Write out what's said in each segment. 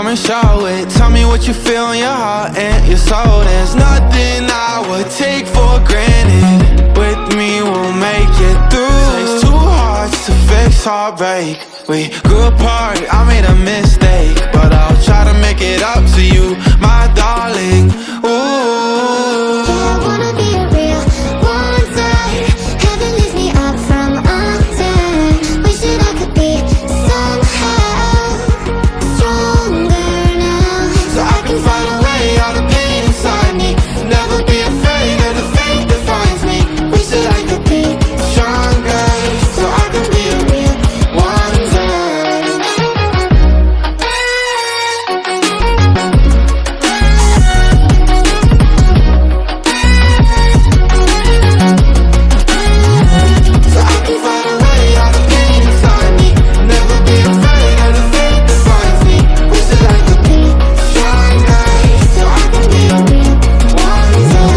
come and show it. Tell me what you feel in your heart and your soul. There's nothing I would take for granted. With me we'll make it through. Takes two hearts to fix heartbreak. We grew apart, I made a mistake, but I'll try to make it up to you, my darling. Ooh, I wanna be a real one side. Heaven lifts me up from undone. Wishing I could be somehow stronger now, so I can fight away all the pain inside me. Never be afraid of the fate that finds me. Wish that I could be stronger, so I can be a real one day. So I can fight away all the pain inside me. Never be afraid of the fate that finds me. Wish that I could be stronger, so I can be a real one day.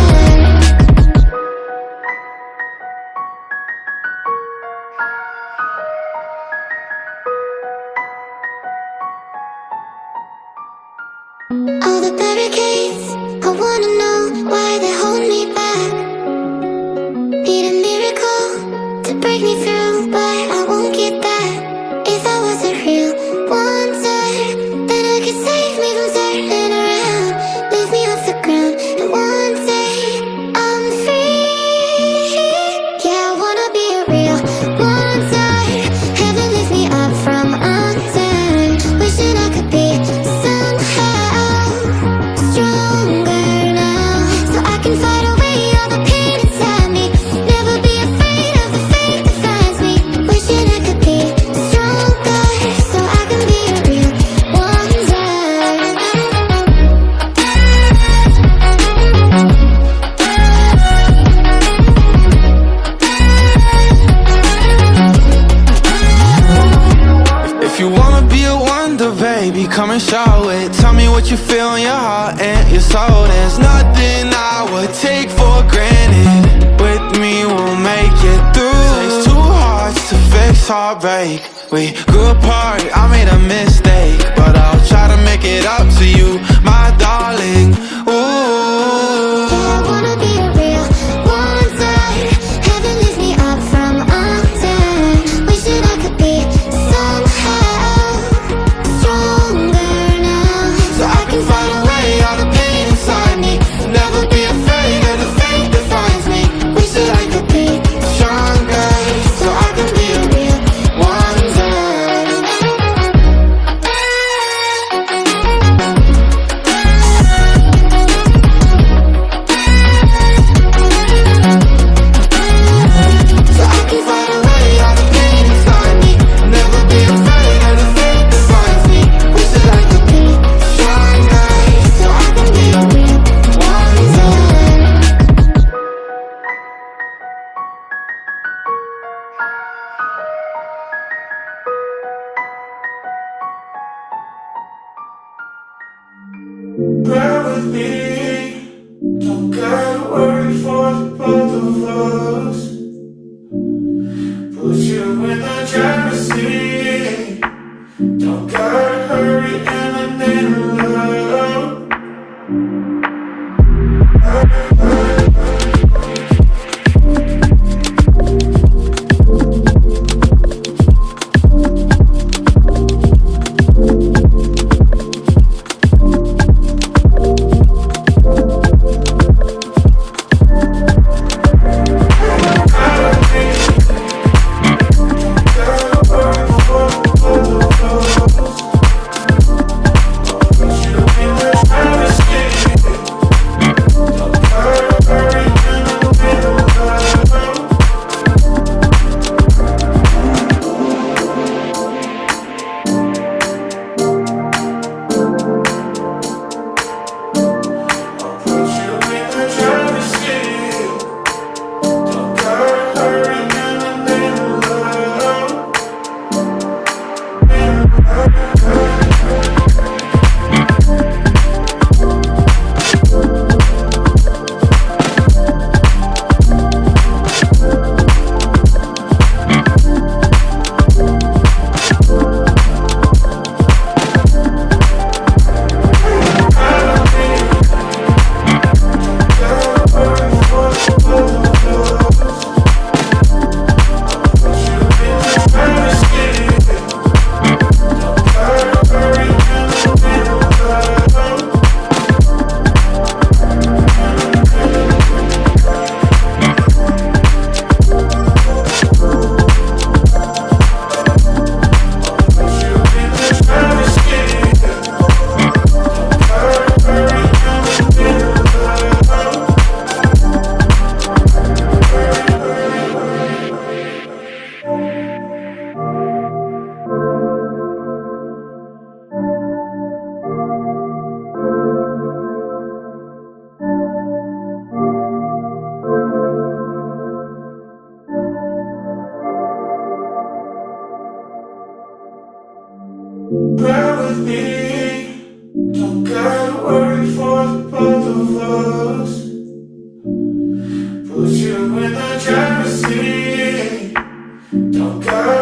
All the barricades, I wanna know why they hold me back. Need a miracle to break me through, but I won't get that. If I was a real wonder, then I could save me from turning around, lift me off the ground, and one day I'm free. Yeah, I wanna be a real wonder. Heaven lifts me up from undone. Wishing I could be somehow stronger now, so I can fight away all the pain inside me. Never be afraid of the fate that finds me. Wishing I could be stronger, so I can be a real wonder. If you wanna be a wonder, baby, come and show it. Tell me what you feel in your heart and your soul. There's nothing I would take for granted. With me we'll make it through. Takes two hearts to fix heartbreak. We grew apart, I made a mistake, but I'll try to make it up to you, my darling. Ooh, I wanna be a real wonder. Heaven lifts me up from undone. Wishing I could be somehow stronger now, so I can fight away all the pain inside me. Never be afraid of the fate that finds me. Wish that I could be stronger, so I can be a real wonder. jealousy. No girl